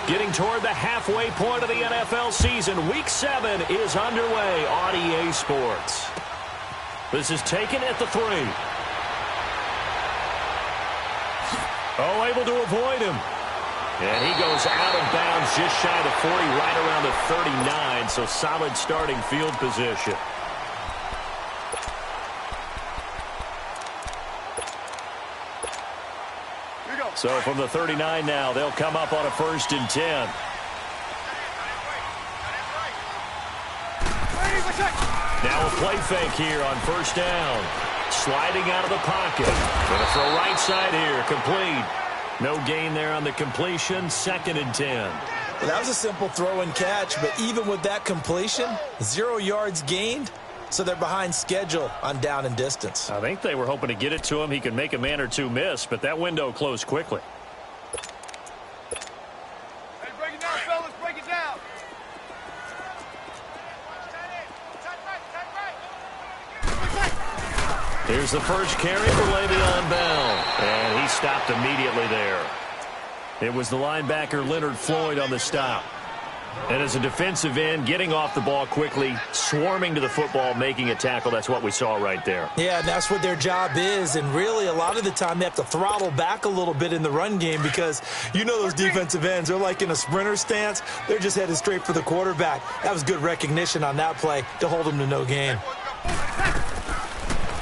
Getting toward the halfway point of the NFL season. Week 7 is underway on EA Sports. This is taken at the 3. Oh, able to avoid him. And he goes out of bounds just shy of the 40, right around the 39, so solid starting field position. So from the 39 now, they'll come up on a 1st and 10. Now a play fake here on 1st down. Sliding out of the pocket. Going to throw right side here, complete. No gain there on the completion, 2nd and 10. Well, that was a simple throw and catch, but even with that completion, 0 yards gained, so they're behind schedule on down and distance. I think they were hoping to get it to him. He could make a man or two miss, but that window closed quickly. Hey, break it down, fellas, break it down. Here's the first carry for Le'Veon Bell, and he stopped immediately there. It was the linebacker Leonard Floyd on the stop. And as a defensive end, getting off the ball quickly, swarming to the football, making a tackle, that's what we saw right there. Yeah, and that's what their job is, and really a lot of the time they have to throttle back a little bit in the run game because you know those defensive ends, they're like in a sprinter stance. They're just headed straight for the quarterback. That was good recognition on that play to hold him to no gain.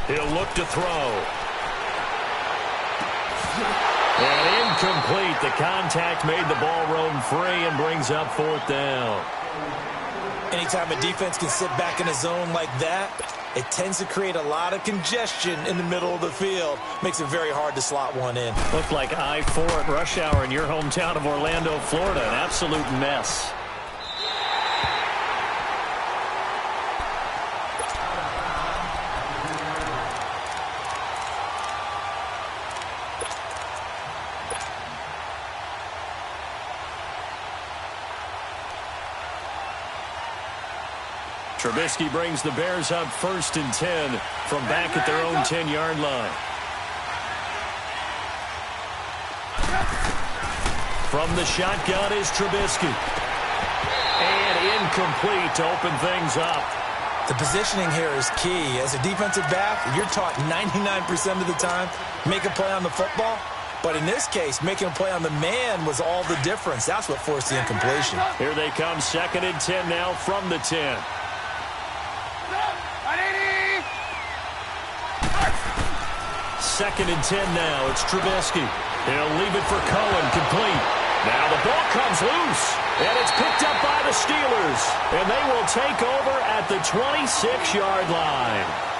He'll look to throw. And incomplete. The contact made the ball roam free and brings up 4th down. Anytime a defense can sit back in a zone like that, it tends to create a lot of congestion in the middle of the field. Makes it very hard to slot one in. Looked like I-4 at rush hour in your hometown of Orlando, Florida. An absolute mess. Trubisky brings the Bears up 1st and 10 from back at their own 10-yard line. From the shotgun is Trubisky. And incomplete to open things up. The positioning here is key. As a defensive back, you're taught 99% of the time, make a play on the football. But in this case, making a play on the man was all the difference. That's what forced the incompletion. Here they come, 2nd and 10 now from the 10. 2nd and 10 now. It's Trubisky. He'll leave it for Cohen, complete. Now the ball comes loose, and it's picked up by the Steelers. And they will take over at the 26-yard line.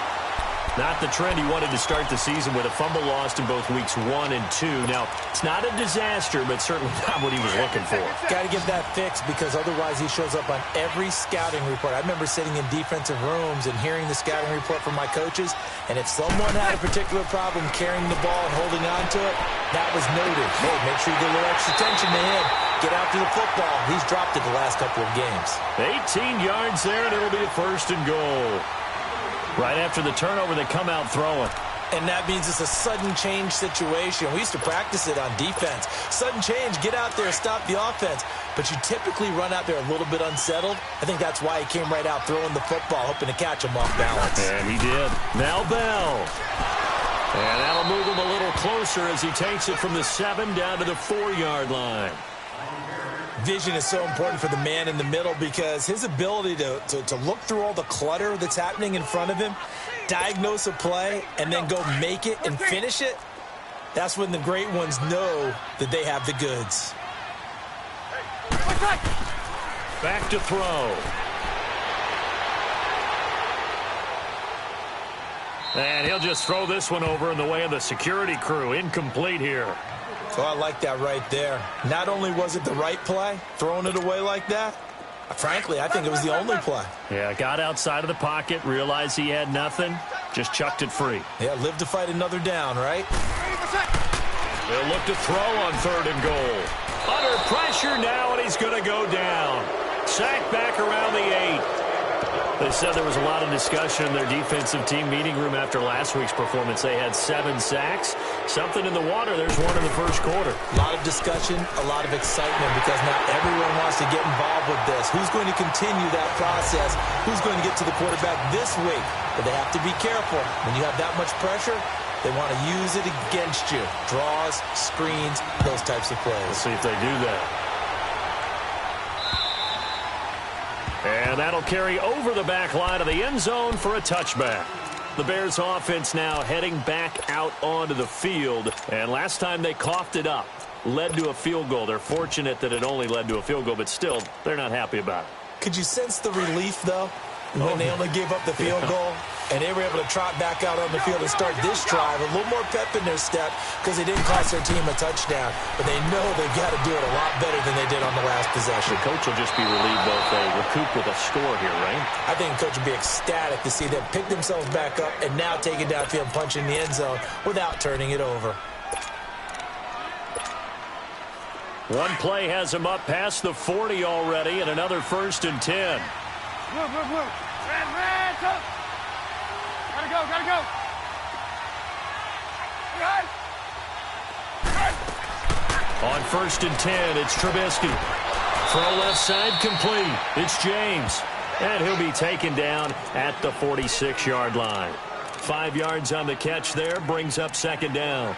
Not the trend he wanted to start the season with a fumble lost in both weeks 1 and 2. Now, it's not a disaster, but certainly not what he was looking for. Got to get that fixed because otherwise he shows up on every scouting report. I remember sitting in defensive rooms and hearing the scouting report from my coaches, and if someone had a particular problem carrying the ball and holding on to it, that was noted. Hey, make sure you get a little extra attention to him. Get after the football. He's dropped it the last couple of games. 18 yards there, and it'll be a 1st and goal. Right after the turnover, they come out throwing. And that means it's a sudden change situation. We used to practice it on defense. Sudden change, get out there, stop the offense. But you typically run out there a little bit unsettled. I think that's why he came right out throwing the football, hoping to catch him off balance. And he did. Now Bell. And that'll move him a little closer as he takes it from the 7 down to the 4-yard line. Vision is so important for the man in the middle because his ability to look through all the clutter that's happening in front of him, diagnose a play, and then go make it and finish it, that's when the great ones know that they have the goods. Back to throw. And he'll just throw this one over in the way of the security crew. Incomplete here. So I like that right there. Not only was it the right play, throwing it away like that, frankly, I think it was the only play. Yeah, got outside of the pocket, realized he had nothing, just chucked it free. Yeah, live to fight another down, right? They'll look to throw on 3rd and goal. Under pressure now, and he's going to go down. Sacked back around the 8. They said there was a lot of discussion in their defensive team meeting room after last week's performance. They had 7 sacks. Something in the water. There's one in the first quarter. A lot of discussion, a lot of excitement because now everyone wants to get involved with this. Who's going to continue that process? Who's going to get to the quarterback this week? But they have to be careful. When you have that much pressure, they want to use it against you. Draws, screens, those types of plays. Let's see if they do that. And that'll carry over the back line of the end zone for a touchback. The Bears offense now heading back out onto the field. And last time they coughed it up, led to a field goal. They're fortunate that it only led to a field goal, but still, they're not happy about it. Could you sense the relief, though, when they only gave up the field goal? And they were able to trot back out on the field and start this drive. A little more pep in their step because they didn't cost their team a touchdown. But they know they've got to do it a lot better than they did on the last possession. The coach will just be relieved though if they recoup with a score here, right? I think the coach will be ecstatic to see them pick themselves back up and now take it downfield, punch in the end zone without turning it over. One play has him up past the 40 already, and another 1st and 10. Move. Red, up. Gotta go. Right. On 1st and 10, it's Trubisky. Throw left side complete. It's James. And he'll be taken down at the 46-yard line. 5 yards on the catch there, brings up 2nd down.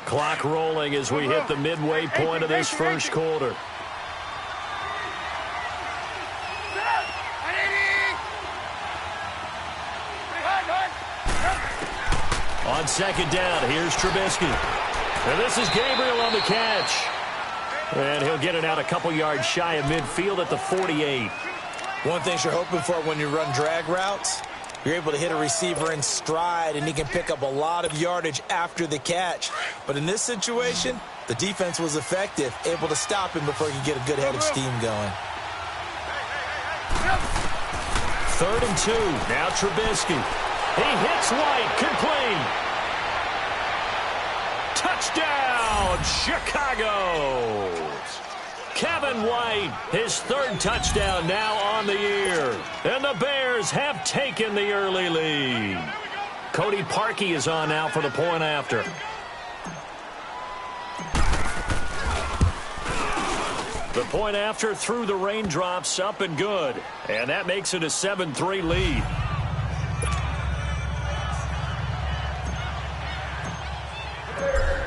Clock rolling as we hit the midway point of this first quarter. On 2nd down, here's Trubisky. And this is Gabriel on the catch. And he'll get it out a couple yards shy of midfield at the 48. One thing you're hoping for when you run drag routes, you're able to hit a receiver in stride, and he can pick up a lot of yardage after the catch. But in this situation, the defense was effective, able to stop him before he could get a good head of steam going. 3rd and 2. Now Trubisky. He hits White, complete. Touchdown, Chicago. Kevin White, his 3rd touchdown now on the year. And the Bears have taken the early lead. Cody Parkey is on now for the point after. The point after through the raindrops, up and good. And that makes it a 7-3 lead.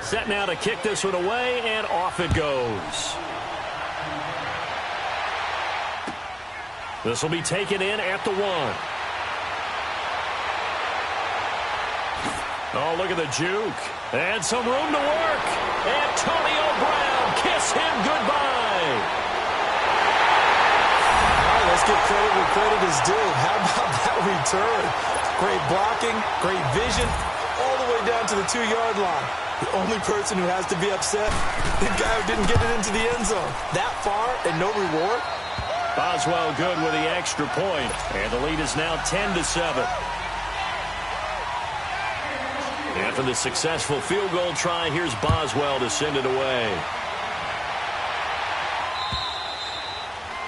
Set now to kick this one away, and off it goes. This will be taken in at the 1. Oh, look at the juke. And some room to work. Antonio Brown, kiss him goodbye. All right, let's give credit where credit is due. How about that return? Great blocking, great vision, all the way down to the 2-yard line. The only person who has to be upset, the guy who didn't get it into the end zone. That far and no reward. Boswell good with the extra point, and the lead is now 10-7. After the successful field goal try, here's Boswell to send it away.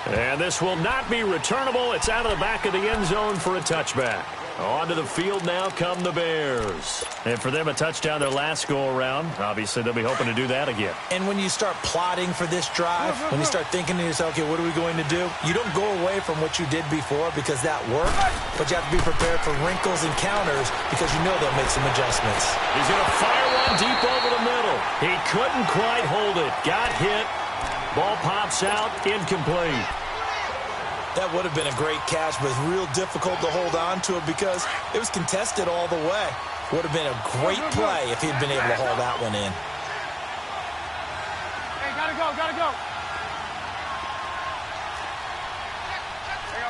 And this will not be returnable. It's out of the back of the end zone for a touchback. Onto the field now come the Bears. And for them, a touchdown their last go-around. Obviously, they'll be hoping to do that again. And when you start plotting for this drive, when you start thinking to yourself, okay, what are we going to do? You don't go away from what you did before because that worked, but you have to be prepared for wrinkles and counters because you know they'll make some adjustments. He's going to fire one deep over the middle. He couldn't quite hold it. Got hit. Ball pops out, incomplete. That would have been a great catch, but it's real difficult to hold on to it because it was contested all the way. Would have been a great play if he'd been able to haul that one in. Hey, gotta go. Hang on,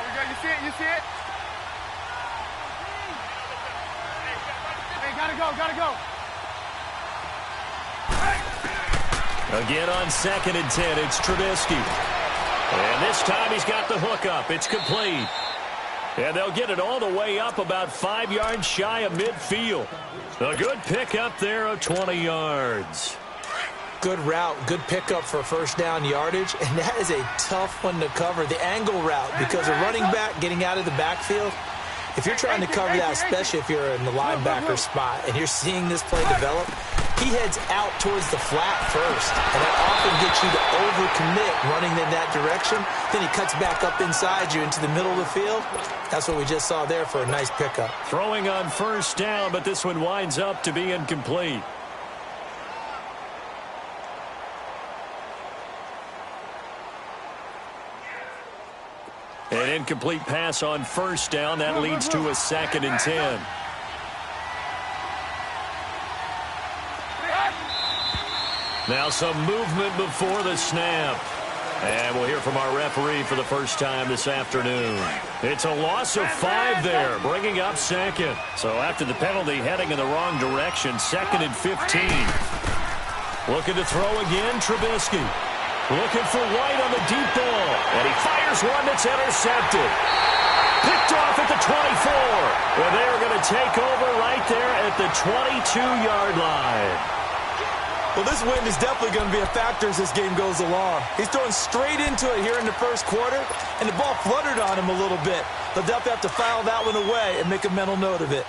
we go. You see it? Hey, gotta go. Again on 2nd and 10, it's Trubisky. And this time he's got the hook up. It's complete. And they'll get it all the way up about 5 yards shy of midfield. A good pick up there of 20 yards. good route, good pickup for first down yardage, and that is a tough one to cover, the angle route, because a running back getting out of the backfield, if you're trying to cover that, especially if you're in the linebacker spot and you're seeing this play develop, he heads out towards the flat first, and that often gets you to overcommit running in that direction. Then he cuts back up inside you into the middle of the field. That's what we just saw there for a nice pickup. Throwing on first down, but this one winds up to be incomplete. An incomplete pass on first down. That leads to a 2nd and 10. Now some movement before the snap. And we'll hear from our referee for the first time this afternoon. It's a loss of 5 there, bringing up 2nd. So after the penalty, heading in the wrong direction, 2nd and 15. Looking to throw again, Trubisky. Looking for White on the deep ball. And he fires one that's intercepted. Picked off at the 24. And they're going to take over right there at the 22-yard line. Well, this wind is definitely going to be a factor as this game goes along. He's throwing straight into it here in the first quarter, and the ball fluttered on him a little bit. They'll definitely have to file that one away and make a mental note of it.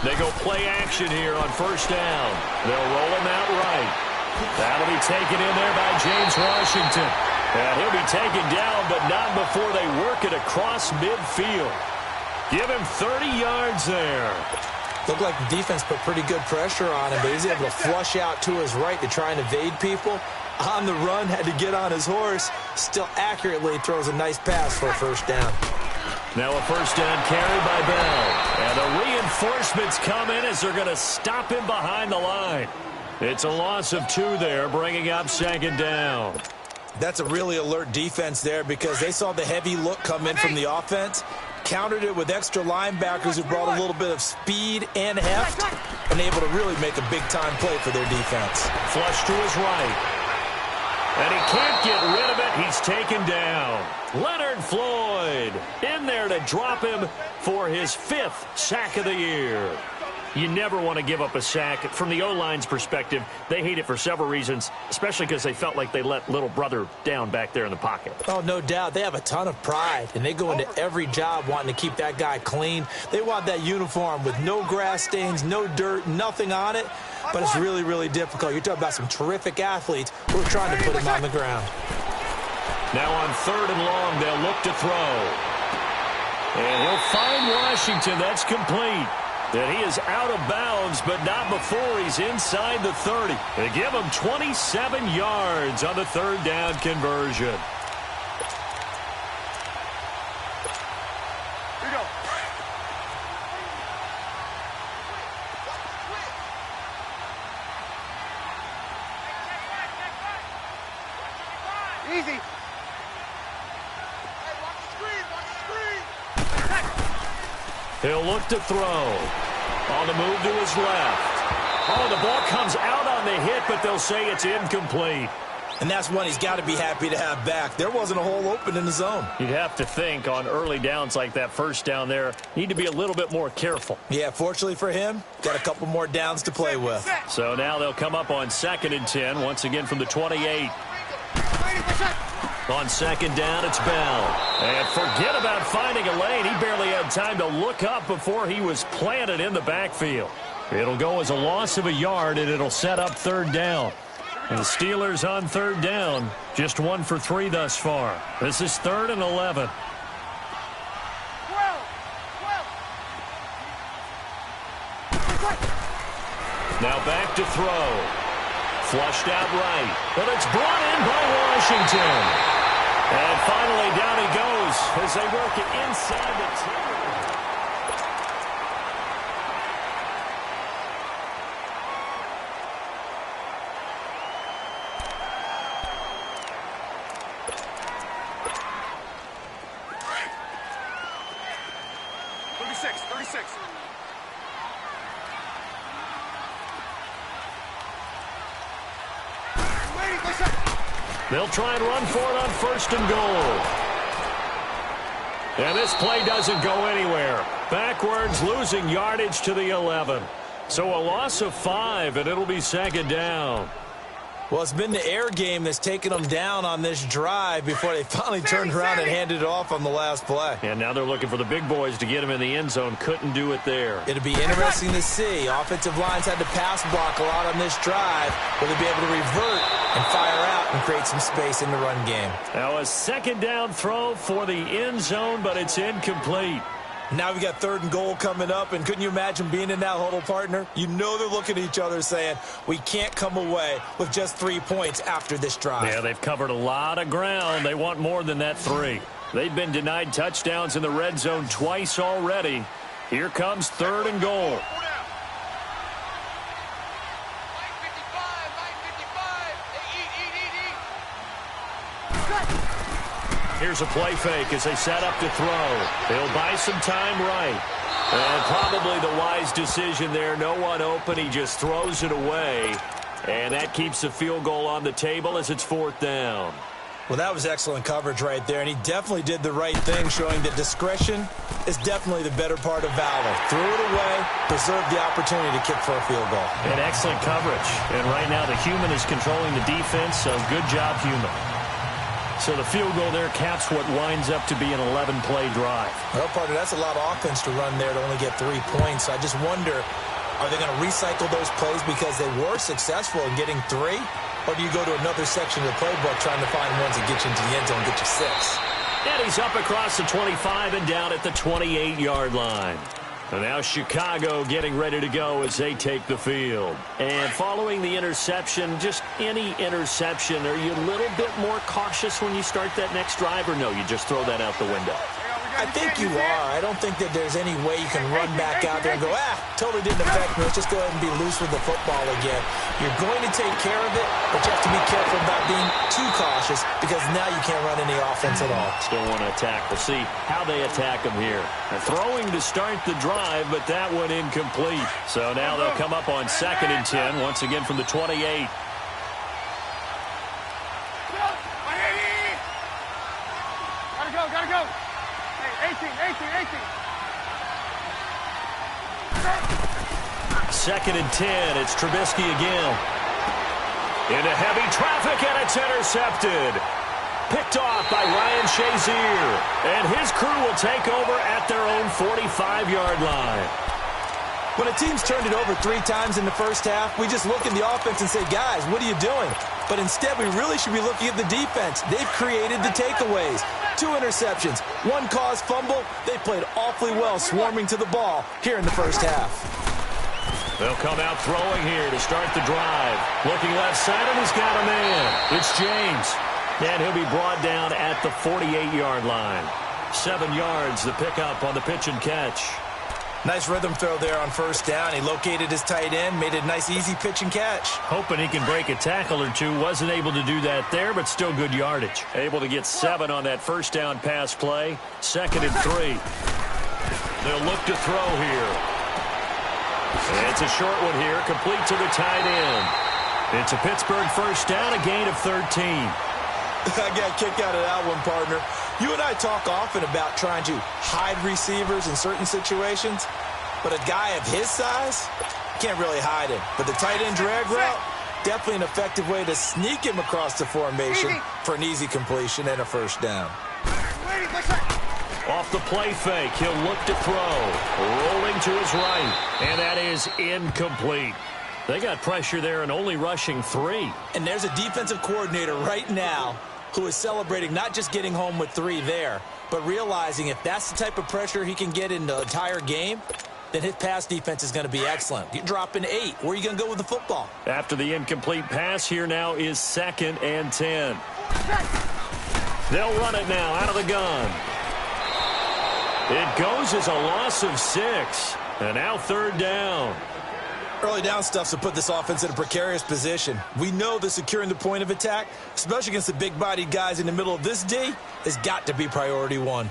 They go play action here on first down. They'll roll him out right. That'll be taken in there by James Washington. And he'll be taken down, but not before they work it across midfield. Give him 30 yards there. Looked like the defense put pretty good pressure on him, but he's able to flush out to his right to try and evade people. On the run, had to get on his horse. Still accurately throws a nice pass for a first down. Now a first down carry by Bell. And the reinforcements come in as they're going to stop him behind the line. It's a loss of 2 there, bringing up 2nd down. That's a really alert defense there because they saw the heavy look come in from the offense, countered it with extra linebackers who brought a little bit of speed and heft, and able to really make a big-time play for their defense. Flush to his right. And he can't get rid of it. He's taken down. Leonard Floyd in there to drop him for his 5th sack of the year. You never want to give up a sack. From the O-line's perspective, they hate it for several reasons, especially because they felt like they let little brother down back there in the pocket. Oh, no doubt. They have a ton of pride, and they go into every job wanting to keep that guy clean. They want that uniform with no grass stains, no dirt, nothing on it, but it's really, really difficult. You're talking about some terrific athletes who are trying to put him on the ground. Now on 3rd and long, they'll look to throw. And he'll find Washington. That's complete. That he is out of bounds, but not before he's inside the 30. They give him 27 yards on the 3rd down conversion. Here we go. Easy. Hey, watch the screen, watch the screen. He'll look to throw. On the move to his left. Oh, the ball comes out on the hit, but they'll say it's incomplete. And that's one he's got to be happy to have back. There wasn't a hole open in the zone. You'd have to think on early downs like that first down there, need to be a little bit more careful. Yeah, fortunately for him, got a couple more downs to play with. So now they'll come up on 2nd and 10, once again from the 28. On 2nd down, it's Bell. And forget about finding a lane. He barely had time to look up before he was planted in the backfield. It'll go as a loss of a yard, and it'll set up 3rd down. And the Steelers on 3rd down, just 1 for 3 thus far. This is 3rd and 11. Now back to throw. Flushed out right. But it's brought in by Washington. And finally down he goes as they work it inside the 10. They'll try and run for it on 1st and goal. And this play doesn't go anywhere. Backwards, losing yardage to the 11. So a loss of 5, and it'll be second down. Well, it's been the air game that's taken them down on this drive before they finally turned around and handed it off on the last play. And now they're looking for the big boys to get him in the end zone. Couldn't do it there. It'll be interesting to see. Offensive lines had to pass block a lot on this drive. Will they be able to revert and fire out and create some space in the run game? Now a second down throw for the end zone, but it's incomplete. Now we got 3rd and goal coming up, and couldn't you imagine being in that huddle, partner? You know they're looking at each other saying, we can't come away with just 3 points after this drive. Yeah, they've covered a lot of ground. They want more than that 3. They've been denied touchdowns in the red zone twice already. Here comes 3rd and goal. Here's a play fake as they set up to throw. They'll buy some time right. And probably the wise decision there. No one open. He just throws it away. And that keeps the field goal on the table as it's 4th down. Well, that was excellent coverage right there, and he definitely did the right thing, showing that discretion is definitely the better part of valor. Threw it away, preserved the opportunity to kick for a field goal. And excellent coverage. And right now the human is controlling the defense, so good job, human. So the field goal there caps what winds up to be an 11-play drive. Well, partner, that's a lot of offense to run there to only get 3 points. I just wonder, are they going to recycle those plays because they were successful in getting 3? Or do you go to another section of the playbook trying to find ones that get you into the end zone and get you 6? And he's up across the 25 and down at the 28-yard line. And now Chicago getting ready to go as they take the field. And following the interception, just any interception, are you a little bit more cautious when you start that next drive, or no, you just throw that out the window? I think you are. I don't think that there's any way you can run back out there and go, totally didn't affect me. Let's just go ahead and be loose with the football again. You're going to take care of it, but you have to be careful about being too cautious because now you can't run any offense at all. Still want to attack. We'll see how they attack them here. They're throwing to start the drive, but that one incomplete. So now they'll come up on 2nd and 10, once again from the 28. Gotta go. 18. 2nd and 10. It's Trubisky again. Into heavy traffic, and it's intercepted. Picked off by Ryan Shazier. And his crew will take over at their own 45-yard line. When a team's turned it over 3 times in the first half, we just look at the offense and say, guys, what are you doing? But instead, we really should be looking at the defense. They've created the takeaways. 2 interceptions, 1 caused fumble. They played awfully well swarming to the ball here in the first half. They'll come out throwing here to start the drive. Looking left side, and he's got a man. It's James. And he'll be brought down at the 48-yard line. 7 yards, the pickup on the pitch and catch. Nice rhythm throw there on first down. He located his tight end, made it a nice, easy pitch and catch. Hoping he can break a tackle or 2. Wasn't able to do that there, but still good yardage. Able to get 7 on that first down pass play. 2nd and 3. They'll look to throw here. And it's a short one here, complete to the tight end. It's a Pittsburgh first down, a gain of 13. I got a kick out of that one, partner. You and I talk often about trying to hide receivers in certain situations, but a guy of his size can't really hide him. But the tight end drag route, definitely an effective way to sneak him across the formation for an easy completion and a first down. Off the play fake, he'll look to throw. Rolling to his right, and that is incomplete. They got pressure there and only rushing 3. And there's a defensive coordinator right now who is celebrating not just getting home with 3 there, but realizing if that's the type of pressure he can get in the entire game, then his pass defense is going to be excellent. You're dropping 8. Where are you going to go with the football? After the incomplete pass, here now is 2nd and 10. They'll run it now out of the gun. It goes as a loss of 6. And now 3rd down. Early down stuff to put this offense in a precarious position. We know that securing the point of attack, especially against the big-bodied guys in the middle of this D, has got to be priority 1.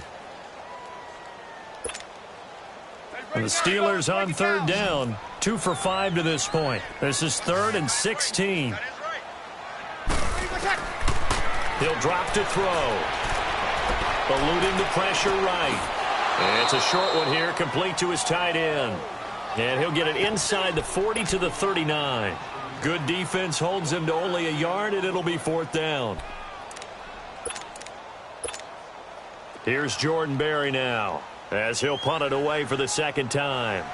And the Steelers on 3rd down, 2 for 5 to this point. This is 3rd and 16. He'll drop to throw. Eluding the pressure right. And it's a short one here, complete to his tight end. And he'll get it inside the 40 to the 39. Good defense holds him to only a yard, and it'll be 4th down. Here's Jordan Berry now, as he'll punt it away for the 2nd time.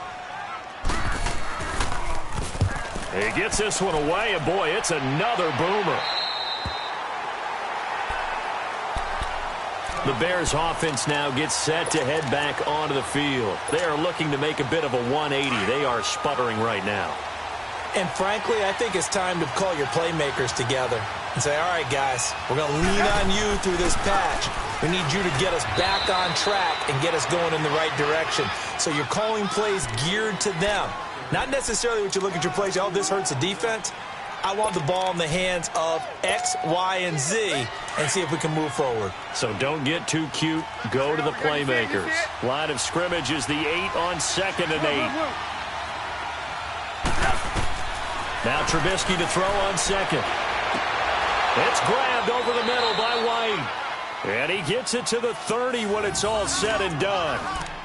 He gets this one away, and boy, it's another boomer. The Bears offense now gets set to head back onto the field. They are looking to make a bit of a 180. They are sputtering right now. And frankly, I think it's time to call your playmakers together and say, all right, guys, we're going to lean on you through this patch. We need you to get us back on track and get us going in the right direction. So you're calling plays geared to them. Not necessarily what you look at your plays, oh, this hurts the defense. I want the ball in the hands of X, Y, and Z and see if we can move forward. So don't get too cute. Go to the playmakers. Line of scrimmage is the 8 on 2nd and 8. Now Trubisky to throw on 2nd. It's grabbed over the middle by White. And he gets it to the 30 when it's all said and done.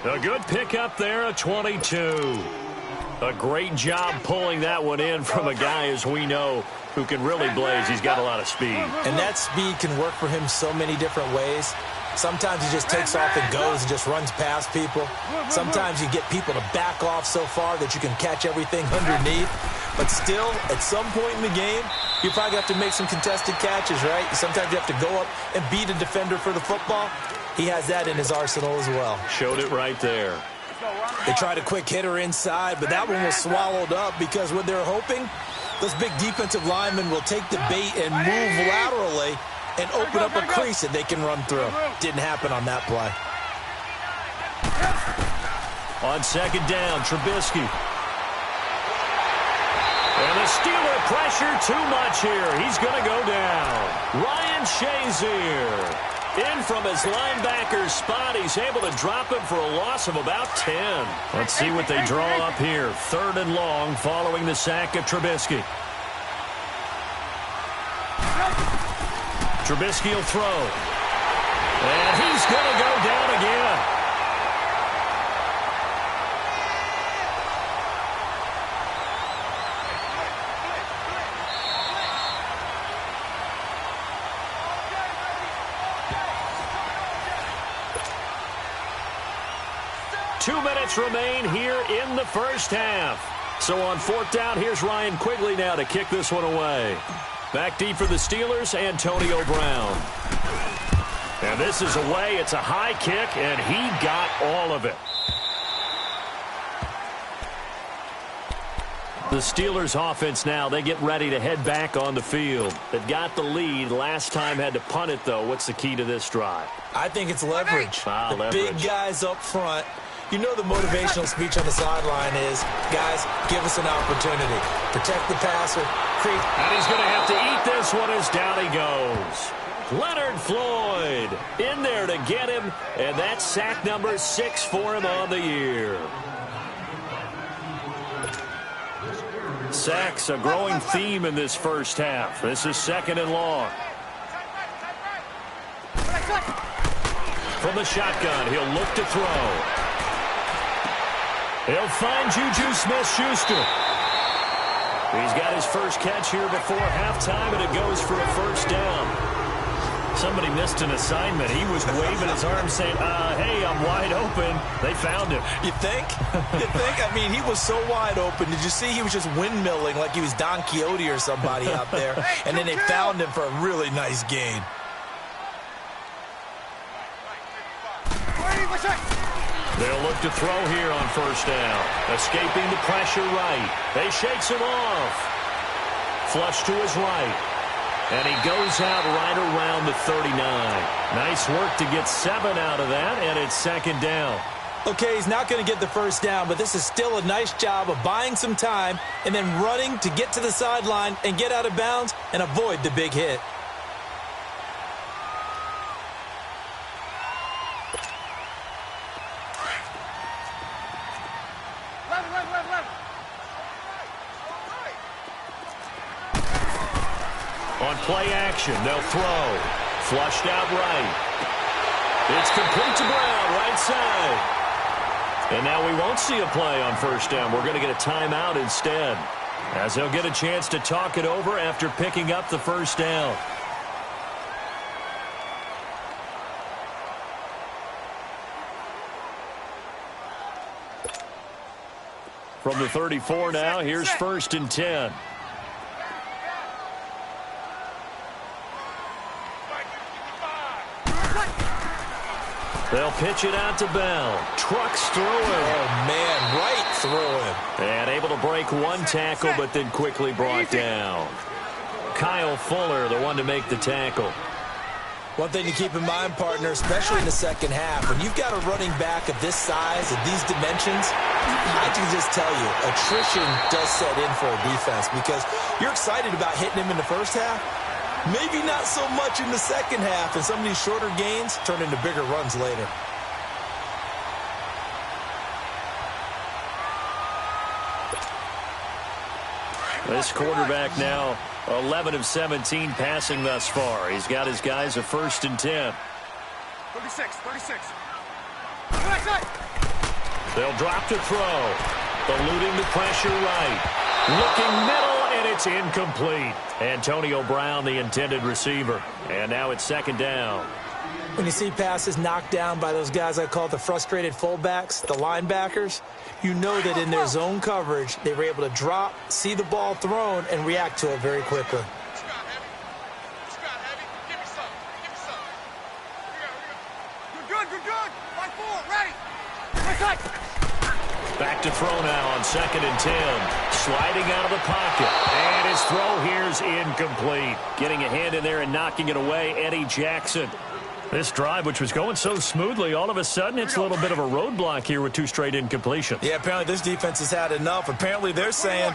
A good pickup there, a 22. A great job pulling that one in from a guy, as we know, who can really blaze. He's got a lot of speed. And that speed can work for him so many different ways. Sometimes he just takes off and goes and just runs past people. Sometimes you get people to back off so far that you can catch everything underneath. But still, at some point in the game, you probably have to make some contested catches, right? Sometimes you have to go up and beat a defender for the football. He has that in his arsenal as well. Showed it right there. They tried a quick hitter inside, but that one was swallowed up because what they're hoping, those big defensive linemen will take the bait and move laterally and open up a crease that they can run through. Didn't happen on that play. On 2nd down, Trubisky. And the Steeler pressure too much here. He's going to go down. Ryan Shazier. In from his linebacker spot, he's able to drop him for a loss of about 10. Let's see what they draw up here. 3rd and long following the sack of Trubisky. Trubisky will throw. And he's going to go down again. Two minutes remain here in the first half. So on 4th down, here's Ryan Quigley now to kick this one away. Back deep for the Steelers, Antonio Brown. And this is away. It's a high kick, and he got all of it. The Steelers offense now, they get ready to head back on the field. They've got the lead. Last time had to punt it, though. What's the key to this drive? I think it's leverage. The big guys up front. You know the motivational speech on the sideline is, guys, give us an opportunity. Protect the passer. And he's going to have to eat this one as down he goes. Leonard Floyd in there to get him, and that's sack number 6 for him on the year. Sacks, a growing theme in this first half. This is 2nd and long. From the shotgun, he'll look to throw. He'll find Juju Smith-Schuster. He's got his first catch here before halftime, and it goes for a 1st down. Somebody missed an assignment. He was waving his arms saying, hey, I'm wide open. They found him. You think? You think? I mean, he was so wide open. Did you see he was just windmilling like he was Don Quixote or somebody out there? And then they found him for a really nice gain. They'll look to throw here on 1st down. Escaping the pressure right. They shakes him off. Flush to his right. And he goes out right around the 39. Nice work to get 7 out of that, and it's 2nd down. Okay, he's not going to get the 1st down, but this is still a nice job of buying some time and then running to get to the sideline and get out of bounds and avoid the big hit. On play action, they'll throw. Flushed out right. It's complete to Brown, right side. And now we won't see a play on first down. We're going to get a timeout instead, as they'll get a chance to talk it over after picking up the first down. From the 34 now, here's 1st and 10. They'll pitch it out to Bell. Trucks through him. Oh, man, right through him. And able to break one tackle, but then quickly brought down. Kyle Fuller, the one to make the tackle. One thing to keep in mind, partner, especially in the second half, when you've got a running back of this size, of these dimensions, I can just tell you, attrition does set in for a defense because you're excited about hitting him in the first half. Maybe not so much in the second half, and some of these shorter gains turn into bigger runs later. This quarterback now 11 of 17 passing thus far. He's got his guys a 1st and 10. 36. They'll drop to throw. Eluding the pressure right. Looking middle, and it's incomplete. Antonio Brown, the intended receiver. And now it's 2nd down. When you see passes knocked down by those guys I call the frustrated fullbacks, the linebackers, you know that in their zone coverage, they were able to drop, see the ball thrown, and react to it very quickly. Good. Ready. Back to throw now on 2nd and 10. Sliding out of the pocket. And his throw here's incomplete. Getting a hand in there and knocking it away, Eddie Jackson. This drive, which was going so smoothly, all of a sudden it's a little bit of a roadblock here with 2 straight incompletions. Yeah, apparently this defense has had enough. Apparently they're saying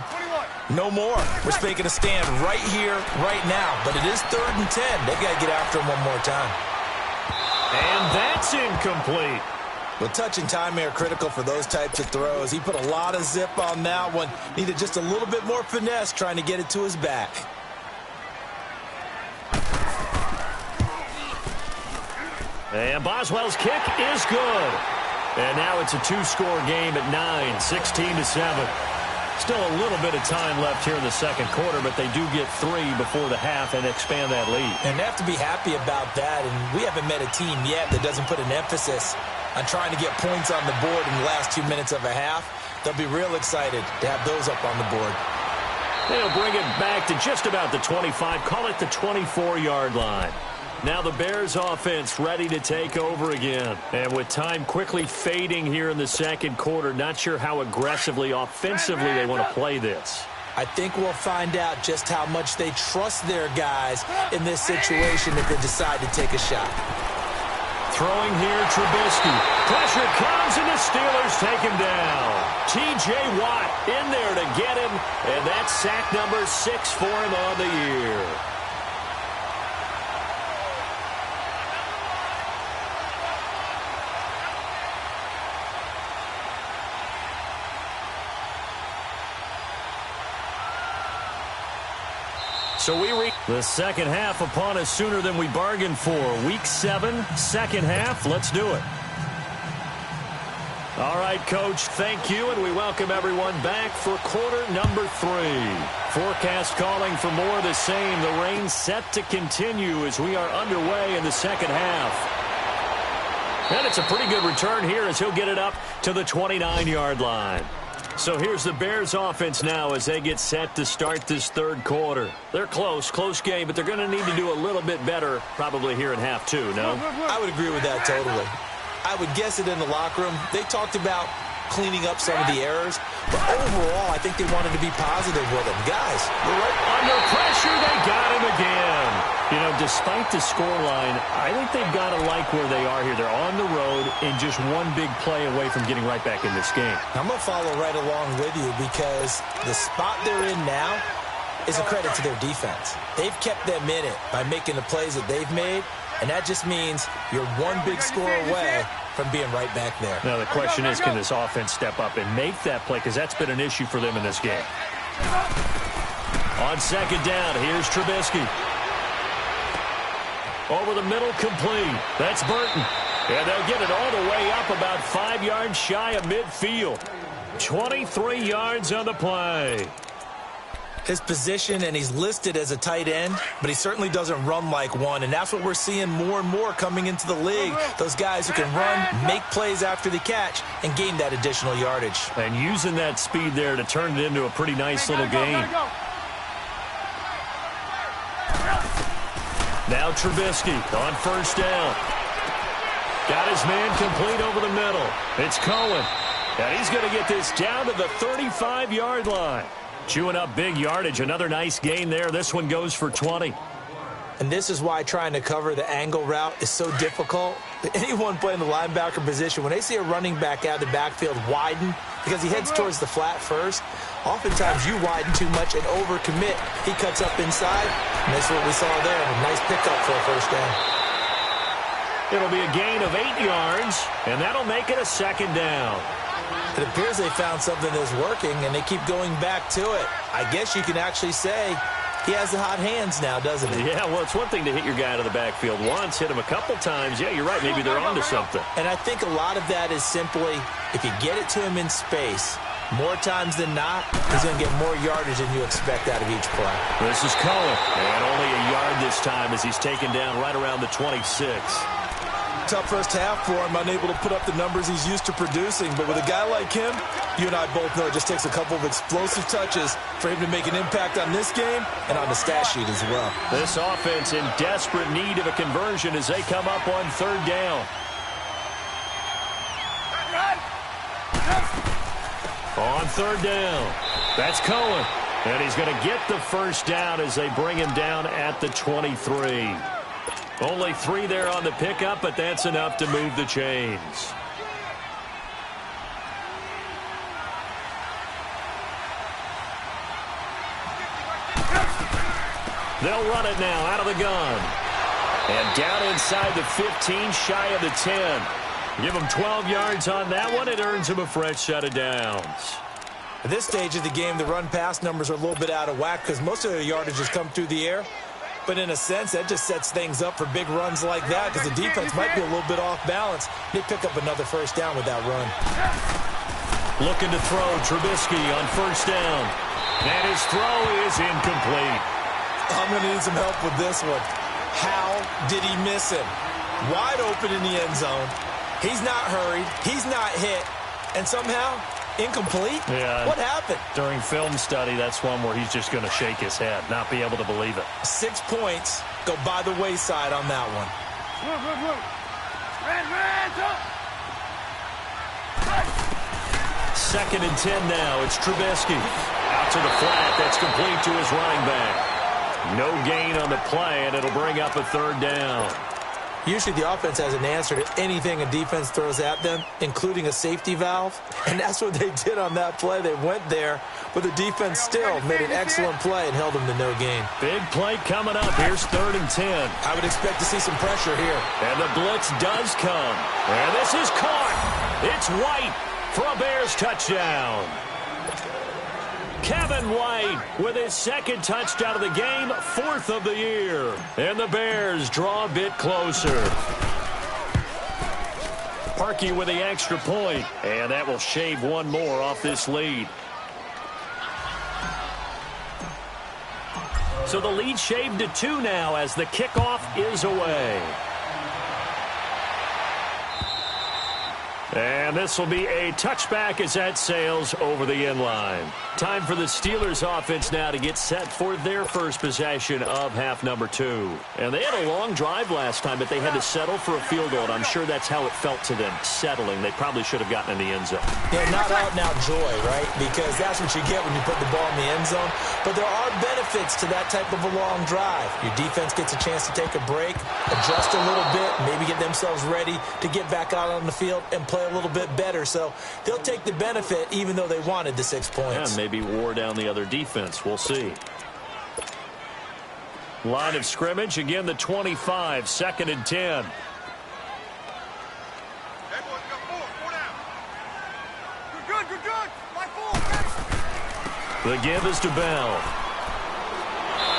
no more. We're making a stand right here, right now. But it is 3rd and 10. They've got to get after him one more time. And that's incomplete. Well, touch and time are critical for those types of throws. He put a lot of zip on that one. Needed just a little bit more finesse trying to get it to his back. And Boswell's kick is good. And now it's a 2-score game at 9, 16-7. Still a little bit of time left here in the second quarter, but they do get 3 before the half and expand that lead. And they have to be happy about that. And we haven't met a team yet that doesn't put an emphasis on trying to get points on the board in the last 2 minutes of a half. They'll be real excited to have those up on the board. They'll bring it back to just about the 25, call it the 24-yard line. Now the Bears offense ready to take over again. And with time quickly fading here in the second quarter, not sure how aggressively, offensively they want to play this. I think we'll find out just how much they trust their guys in this situation if they decide to take a shot. Throwing here, Trubisky. Pressure comes, and the Steelers take him down. T.J. Watt in there to get him, and that's sack number 6 for him on the year. So we reach the second half upon us sooner than we bargained for. Week 7, second half. Let's do it. All right, Coach, thank you, and we welcome everyone back for quarter number 3. Forecast calling for more of the same. The rain set to continue as we are underway in the second half. And it's a pretty good return here as he'll get it up to the 29-yard line. So here's the Bears offense now as they get set to start this third quarter. They're close game, but they're going to need to do a little bit better probably here in half 2, no? I would agree with that totally. I would guess it in the locker room. They talked about cleaning up some of the errors, but overall, I think they wanted to be positive with them. Guys, they're right under pressure. They got him again. You know, despite the scoreline, I think they've got to like where they are here. They're on the road and just one big play away from getting right back in this game. I'm going to follow right along with you because the spot they're in now is a credit to their defense. They've kept them in it by making the plays that they've made, and that just means you're one big score away from being right back there. Now, the question is, can this offense step up and make that play? Because that's been an issue for them in this game. On second down, here's Trubisky. Over the middle, complete. That's Burton. And they'll get it all the way up about 5 yards shy of midfield. 23 yards on the play. His position, and he's listed as a tight end, but he certainly doesn't run like one, and that's what we're seeing more and more coming into the league. Those guys who can run, make plays after the catch, and gain that additional yardage. And using that speed there to turn it into a pretty nice little gain. Now Trubisky on first down. Got his man complete over the middle. It's Cohen. And he's going to get this down to the 35-yard line. Chewing up big yardage. Another nice gain there. This one goes for 20. And this is why trying to cover the angle route is so difficult. Anyone playing the linebacker position, when they see a running back out of the backfield widen, because he heads towards the flat first, oftentimes you widen too much and overcommit. He cuts up inside, and that's what we saw there. A nice pickup for a first down. It'll be a gain of 8 yards, and that'll make it a second down. It appears they found something that's working, and they keep going back to it. I guess you can actually say he has the hot hands now, doesn't he? Yeah, well, it's one thing to hit your guy out of the backfield once, hit him a couple times. Yeah, you're right. Maybe they're onto something. And I think a lot of that is simply if you get it to him in space, more times than not, he's going to get more yardage than you expect out of each play. This is Cohen, and only a yard this time as he's taken down right around the 26. Tough first half for him, unable to put up the numbers he's used to producing. But with a guy like him, you and I both know it just takes a couple of explosive touches for him to make an impact on this game and on the stat sheet as well. This offense in desperate need of a conversion as they come up on third down. On third down, that's Cohen. And he's going to get the first down as they bring him down at the 23. Only 3 there on the pickup, but that's enough to move the chains. They'll run it now out of the gun. And down inside the 15, shy of the 10. Give them 12 yards on that one. It earns them a fresh set of downs. At this stage of the game, the run-pass numbers are a little bit out of whack because most of the yardage has come through the air. But in a sense, that just sets things up for big runs like that because the defense might be a little bit off balance. They pick up another first down with that run. Looking to throw, Trubisky on first down. And his throw is incomplete. I'm going to need some help with this one. How did he miss him? Wide open in the end zone. He's not hurried. He's not hit. And somehow, incomplete? Yeah. What happened? During film study, that's one where he's just going to shake his head, not be able to believe it. 6 points go by the wayside on that one. Second and 10 now. It's Trubisky. Out to the flat. That's complete to his running back. No gain on the play, and it'll bring up a third down. Usually the offense has an answer to anything a defense throws at them, including a safety valve. And that's what they did on that play. They went there, but the defense still made an excellent play and held them to no gain. Big play coming up. Here's third and 10. I would expect to see some pressure here. And the blitz does come. And this is caught. It's White for a Bears touchdown. Kevin White with his second touchdown of the game, 4th of the year. And the Bears draw a bit closer. Parkey with the extra point, and that will shave one more off this lead. So the lead shaved to 2 now as the kickoff is away. And this will be a touchback as that sails over the end line. Time for the Steelers offense now to get set for their first possession of half number 2. And they had a long drive last time, but they had to settle for a field goal. And I'm sure that's how it felt to them, settling. They probably should have gotten in the end zone. Yeah, not out and out joy, right? Because that's what you get when you put the ball in the end zone. But there are benefits to that type of a long drive. Your defense gets a chance to take a break, adjust a little bit, maybe get themselves ready to get back out on the field and play a little bit better. So they'll take the benefit even though they wanted the 6 points. Yeah, maybe wore down the other defense. We'll see. Line of scrimmage, again the 25, 2nd and 10. The give is to Bell.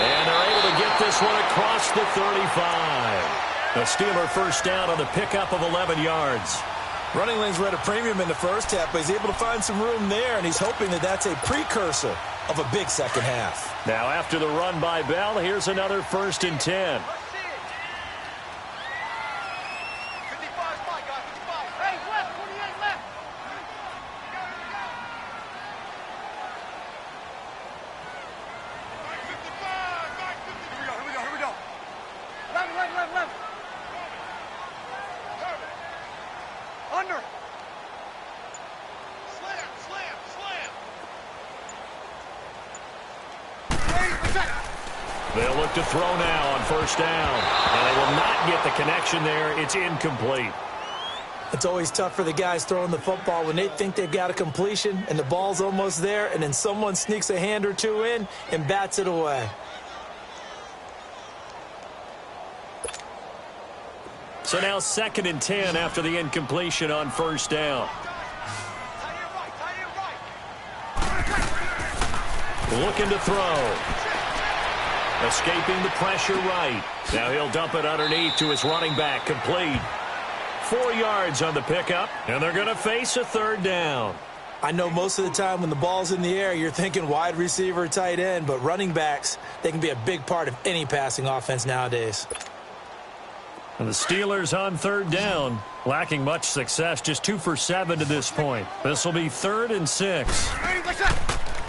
And they're able to get this one across the 35. The Steeler first down on the pickup of 11 yards. Running lanes were at a premium in the first half, but he's able to find some room there, and he's hoping that that's a precursor of a big second half. Now after the run by Bell, here's another 1st and 10. They'll look to throw now on 1st down. And they will not get the connection there. It's incomplete. It's always tough for the guys throwing the football when they think they've got a completion and the ball's almost there, and then someone sneaks a hand or two in and bats it away. So now 2nd and 10 after the incompletion on 1st down. Looking to throw. Escaping the pressure right. Now he'll dump it underneath to his running back. Complete. 4 yards on the pickup, and they're going to face a 3rd down. I know most of the time when the ball's in the air, you're thinking wide receiver, tight end, but running backs, they can be a big part of any passing offense nowadays. And the Steelers on 3rd down, lacking much success, just 2 for 7 to this point. This will be 3rd and 6.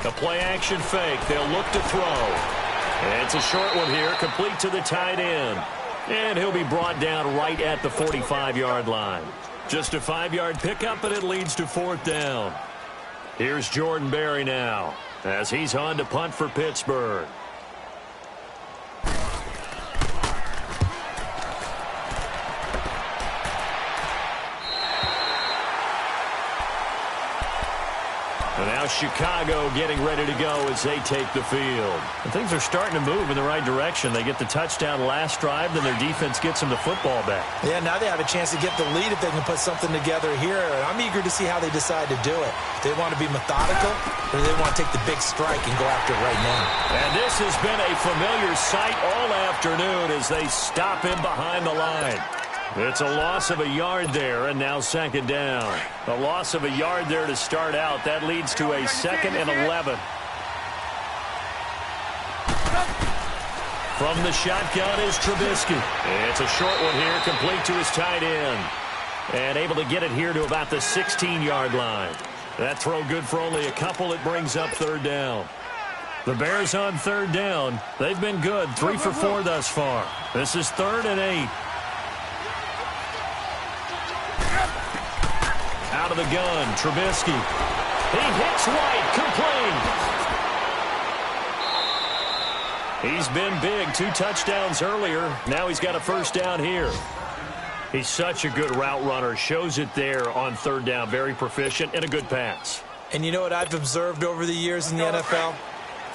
A play-action fake. They'll look to throw. It's a short one here, complete to the tight end. And he'll be brought down right at the 45-yard line. Just a 5-yard pickup, and it leads to 4th down. Here's Jordan Berry now, as he's on to punt for Pittsburgh. And now Chicago getting ready to go as they take the field. And things are starting to move in the right direction. They get the touchdown last drive, then their defense gets them the football back. Yeah, now they have a chance to get the lead if they can put something together here. I'm eager to see how they decide to do it. Do they want to be methodical, or do they want to take the big strike and go after it right now? And this has been a familiar sight all afternoon as they stop him behind the line. It's a loss of a yard there, and now 2nd down. A loss of a yard there to start out. That leads to a 2nd and 11. From the shotgun is Trubisky. It's a short one here, complete to his tight end. And able to get it here to about the 16-yard line. That throw good for only a couple. It brings up 3rd down. The Bears on 3rd down. They've been good, 3 for 4 thus far. This is 3rd and 8. Out of the gun, Trubisky. He hits White, complete. He's been big, 2 touchdowns earlier. Now he's got a 1st down here. He's such a good route runner. Shows it there on 3rd down. Very proficient and a good pass. And you know what I've observed over the years in the NFL?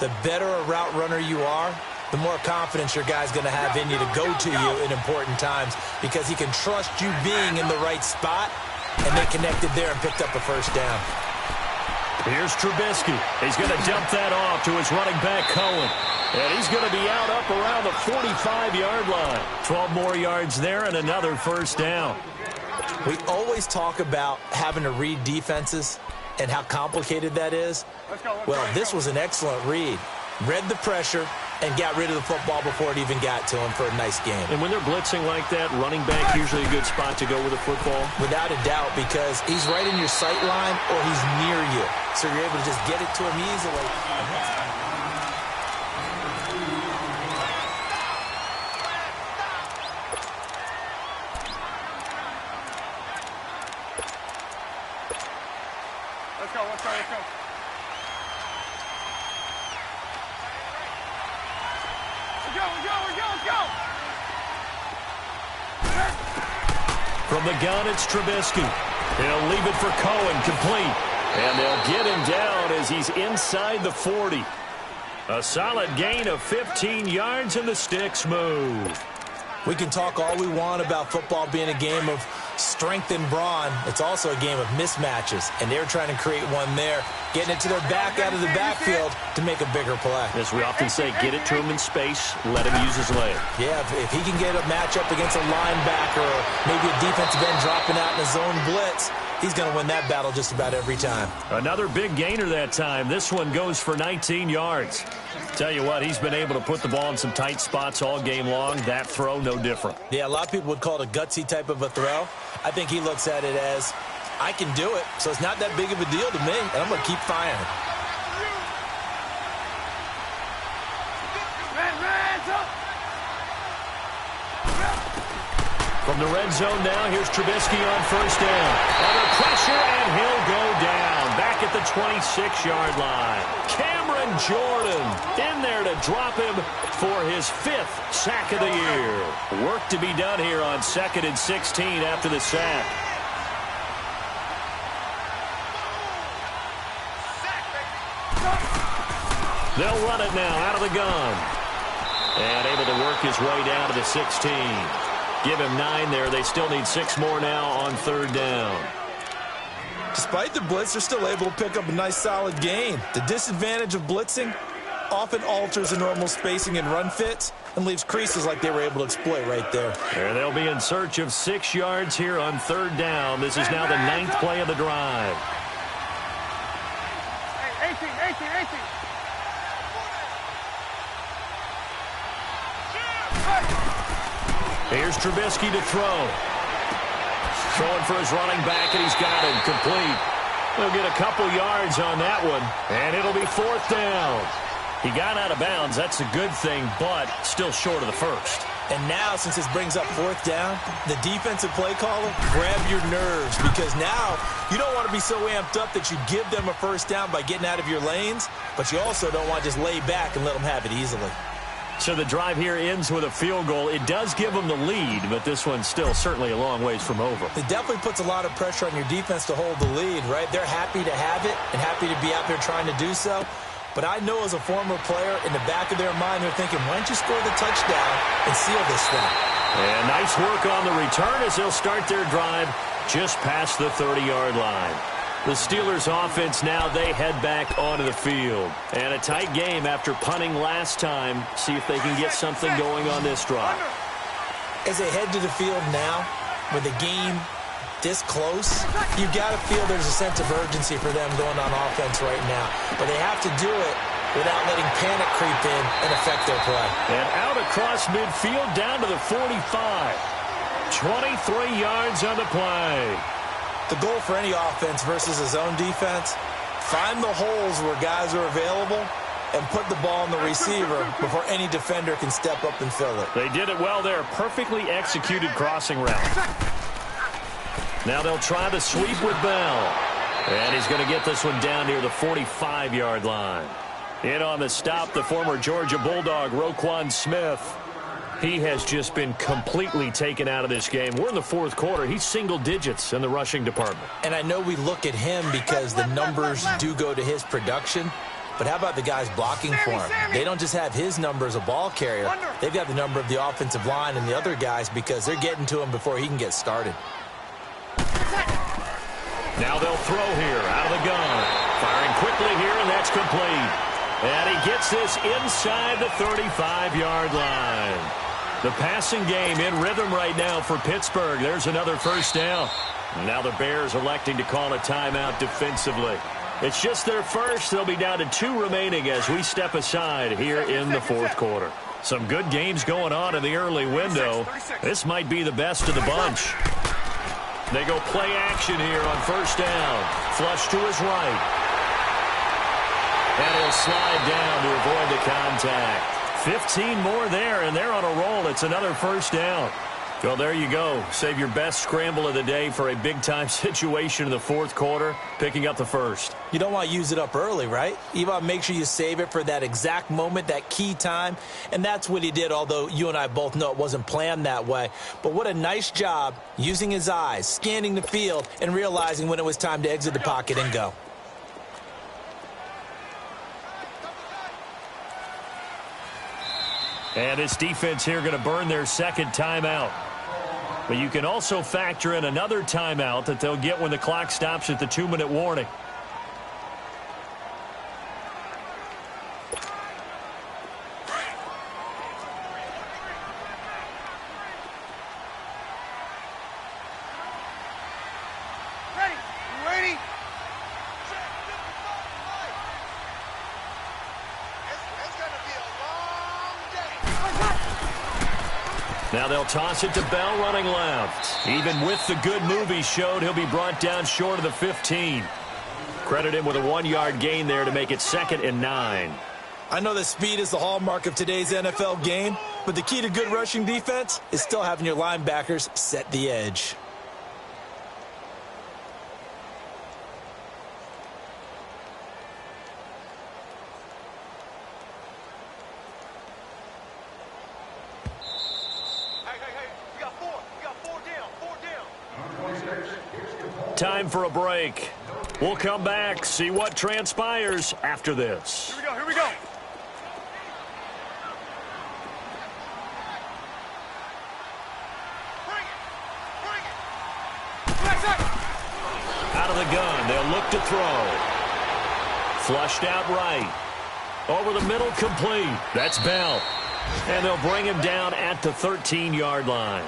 The better a route runner you are, the more confidence your guy's going to have in you to go to you in important times, because he can trust you being in the right spot. And they connected there and picked up a 1st down. Here's Trubisky. He's going to dump that off to his running back, Cohen. And he's going to be out up around the 45-yard line. 12 more yards there and another 1st down. We always talk about having to read defenses and how complicated that is. Well, this was an excellent read. Read the pressure and got rid of the football before it even got to him for a nice game. And when they're blitzing like that, running back usually a good spot to go with the football? Without a doubt, because he's right in your sight line or he's near you. So you're able to just get it to him easily. Let's go, let's go, let's go. Let's go. From the gun, it's Trubisky. He'll leave it for Cohen, complete. And they'll get him down as he's inside the 40. A solid gain of 15 yards, and the sticks move. We can talk all we want about football being a game of strength and brawn. It's also a game of mismatches, and they're trying to create one there, getting it to their back out of the backfield to make a bigger play. As we often say, get it to him in space, let him use his leg. Yeah, if he can get a matchup against a linebacker or maybe a defensive end dropping out in a zone blitz, he's going to win that battle just about every time. Another big gainer that time. This one goes for 19 yards. Tell you what, he's been able to put the ball in some tight spots all game long. That throw, no different. Yeah, a lot of people would call it a gutsy type of a throw. I think he looks at it as, I can do it, so it's not that big of a deal to me, and I'm going to keep firing. From the red zone now, here's Trubisky on first down. Under pressure, and he'll go down. Back at the 26-yard line. Cameron Jordan in there to drop him for his 5th sack of the year. Work to be done here on 2nd and 16 after the sack. They'll run it now out of the gun. And able to work his way down to the 16. Give him 9 there. They still need 6 more now on 3rd down. Despite the blitz, they're still able to pick up a nice solid gain. The disadvantage of blitzing often alters the normal spacing and run fits and leaves creases like they were able to exploit right there. And they'll be in search of 6 yards here on 3rd down. This is now the 9th play of the drive. 18. Here's Trubisky to throw. Throwing for his running back, and he's got him complete. He'll get a couple yards on that one, and it'll be 4th down. He got out of bounds. That's a good thing, but still short of the first. And now, since this brings up 4th down, the defensive play caller, grab your nerves, because now you don't want to be so amped up that you give them a first down by getting out of your lanes, but you also don't want to just lay back and let them have it easily. So the drive here ends with a field goal. It does give them the lead, but this one's still certainly a long ways from over. It definitely puts a lot of pressure on your defense to hold the lead, right? They're happy to have it and happy to be out there trying to do so. But I know as a former player, in the back of their mind, they're thinking, why don't you score the touchdown and seal this thing? And nice work on the return as they'll start their drive just past the 30-yard line. The Steelers offense now, they head back onto the field. And a tight game after punting last time. See if they can get something going on this drive. As they head to the field now, with the game this close, you've got to feel there's a sense of urgency for them going on offense right now. But they have to do it without letting panic creep in and affect their play. And out across midfield down to the 45. 23 yards on the play. The goal for any offense versus a zone defense, find the holes where guys are available and put the ball in the receiver before any defender can step up and fill it. They did it well there. Perfectly executed crossing route. Now they'll try the sweep with Bell. And he's going to get this one down near the 45-yard line. In on the stop, the former Georgia Bulldog, Roquan Smith. He has just been completely taken out of this game. We're in the 4th quarter. He's single digits in the rushing department. And I know we look at him because the numbers do go to his production. But how about the guys blocking for him? They don't just have his number as a ball carrier. They've got the number of the offensive line and the other guys because they're getting to him before he can get started. Now they'll throw here out of the gun. Firing quickly here, and that's complete. And he gets this inside the 35-yard line. The passing game in rhythm right now for Pittsburgh. There's another first down. Now the Bears electing to call a timeout defensively. It's just their first. They'll be down to 2 remaining as we step aside here in the 4th quarter. Some good games going on in the early window. This might be the best of the bunch. They go play action here on first down. Flush to his right. And he'll slide down to avoid the contact. 15 more there, and they're on a roll. It's another first down. Well, there you go. Save your best scramble of the day for a big-time situation in the 4th quarter, picking up the first. You don't want to use it up early, right? You want to make sure you save it for that exact moment, that key time, and that's what he did, although you and I both know it wasn't planned that way. But what a nice job using his eyes, scanning the field, and realizing when it was time to exit the pocket and go. And this defense here going to burn their second timeout. But you can also factor in another timeout that they'll get when the clock stops at the 2-minute warning. Now they'll toss it to Bell running left. Even with the good move he showed, he'll be brought down short of the 15. Credit him with a 1-yard gain there to make it 2nd and 9. I know that speed is the hallmark of today's NFL game, but the key to good rushing defense is still having your linebackers set the edge. Time for a break. We'll come back, see what transpires after this. Here we go, here we go. Out of the gun, they'll look to throw. Flushed out right. Over the middle, complete. That's Bell. And they'll bring him down at the 13-yard line.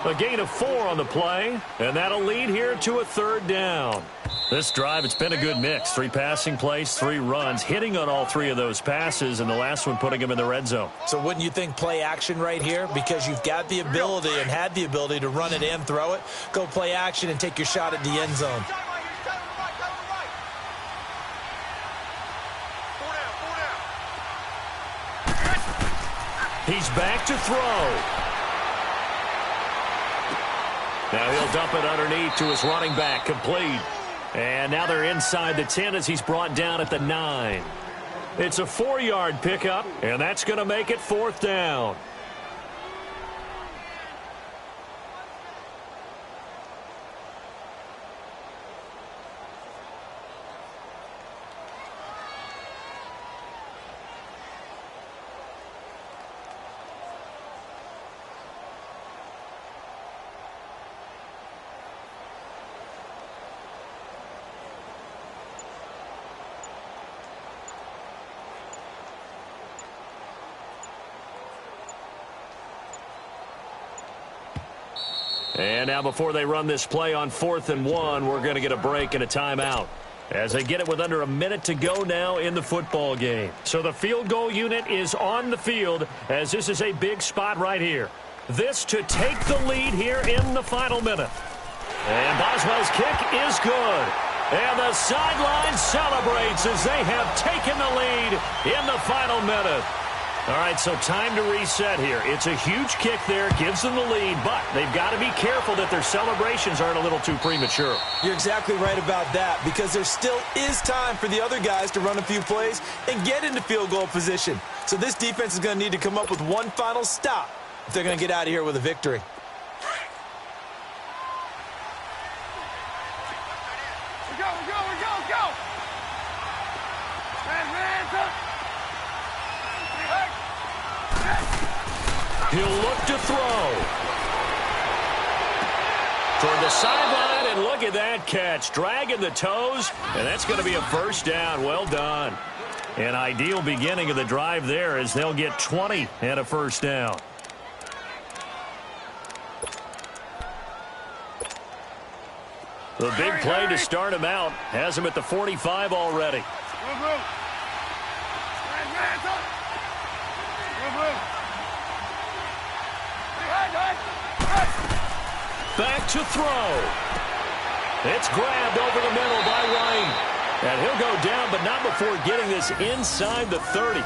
A gain of 4 on the play, and that'll lead here to a 3rd down. This drive, it's been a good mix. 3 passing plays, 3 runs, hitting on all 3 of those passes, and the last one putting him in the red zone. So wouldn't you think play action right here? Because you've got the ability and had the ability to run it and throw it. Go play action and take your shot at the end zone. He's back to throw. Now he'll dump it underneath to his running back, complete. And now they're inside the 10 as he's brought down at the 9. It's a 4-yard pickup, and that's going to make it 4th down. And now before they run this play on 4th and 1, we're going to get a break and a timeout as they get it with under a minute to go now in the football game. So the field goal unit is on the field as this is a big spot right here. This to take the lead here in the final minute. And Boswell's kick is good. And the sideline celebrates as they have taken the lead in the final minute. All right, so time to reset here. It's a huge kick there, gives them the lead, but they've got to be careful that their celebrations aren't a little too premature. You're exactly right about that, because there still is time for the other guys to run a few plays and get into field goal position. So this defense is going to need to come up with one final stop if they're going to get out of here with a victory. He'll look to throw. Toward the sideline, and look at that catch. Dragging the toes, and that's going to be a 1st down. Well done. An ideal beginning of the drive there as they'll get 20 and a 1st down. The big play to start him out has him at the 45 already. Back to throw. It's grabbed over the middle by White. And he'll go down, but not before getting this inside the 30.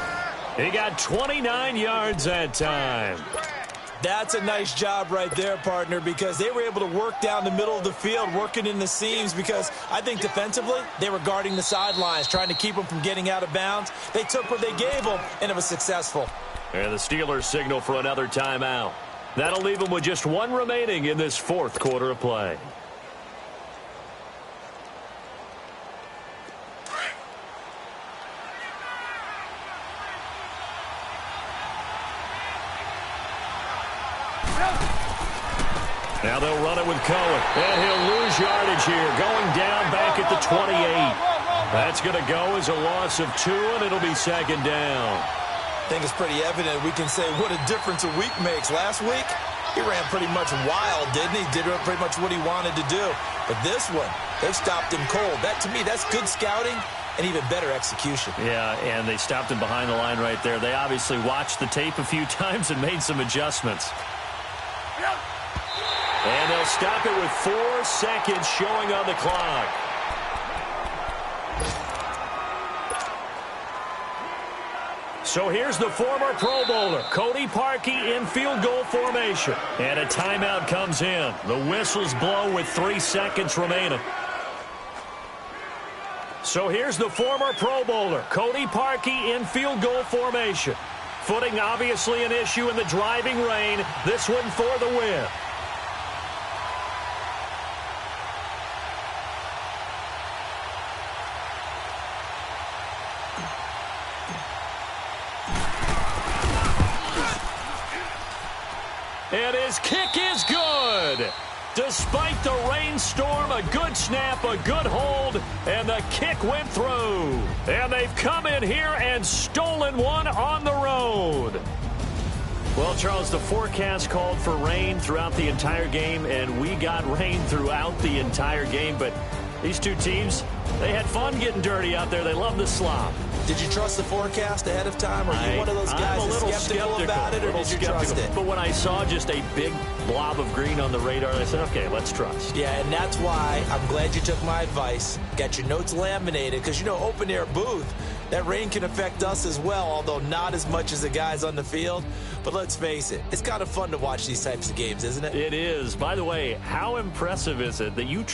He got 29 yards that time. That's a nice job right there, partner, because they were able to work down the middle of the field, working in the seams, because I think defensively they were guarding the sidelines, trying to keep them from getting out of bounds. They took what they gave them, and it was successful. And the Steelers signal for another timeout. That'll leave them with just 1 remaining in this 4th quarter of play. Now they'll run it with Cohen. And he'll lose yardage here, going down back at the 28. That's going to go as a loss of 2, and it'll be second down. I think it's pretty evident. We can say what a difference a week makes. Last week, he ran pretty much wild, didn't he? Did pretty much what he wanted to do. But this one, they stopped him cold. That, to me, that's good scouting and even better execution. Yeah, and they stopped him behind the line right there. They obviously watched the tape a few times and made some adjustments. And they'll stop it with 4 seconds showing on the clock. So here's the former Pro Bowler, Cody Parkey, in field goal formation. And a timeout comes in. The whistles blow with 3 seconds remaining. So here's the former Pro Bowler, Cody Parkey, in field goal formation. Footing obviously an issue in the driving rain. This one for the win. And his kick is good. Despite the rainstorm, a good snap, a good hold, and the kick went through. And they've come in here and stolen one on the road. Well, Charles, the forecast called for rain throughout the entire game, and we got rain throughout the entire game. But these two teams, they had fun getting dirty out there. They love the slop. Did you trust the forecast ahead of time? Are you one of those guys that's skeptical about it, or did you trust it? But when I saw just a big blob of green on the radar, I said, okay, let's trust. Yeah, and that's why I'm glad you took my advice. Got your notes laminated, because, you know, open-air booth, that rain can affect us as well, although not as much as the guys on the field. But let's face it, it's kind of fun to watch these types of games, isn't it? It is. By the way, how impressive is it that you